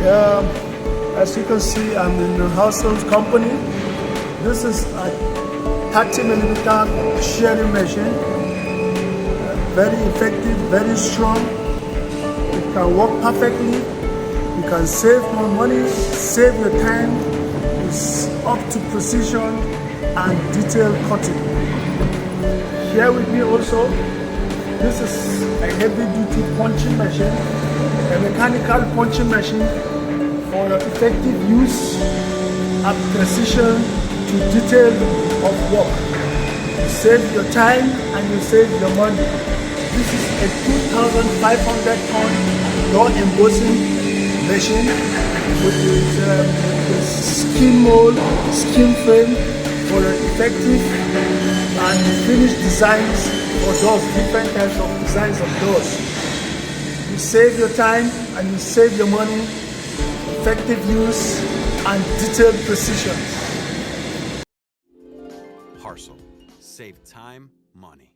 As you can see, I'm in the HARSLE company. This is a 30mm shearing machine. Very effective, very strong. It can work perfectly. You can save more money, save your time. It's up to precision and detailed cutting. Here with me also, this is a heavy-duty punching machine, a mechanical punching machine for effective use and precision to detail of work. You save your time and you save your money. This is a 2,500-ton door embossing machine with the skin mold, skin frame for effective and finished designs for doors, different types of designs of doors. You save your time and you save your money, effective use and detailed precision. HARSLE. Save time, money.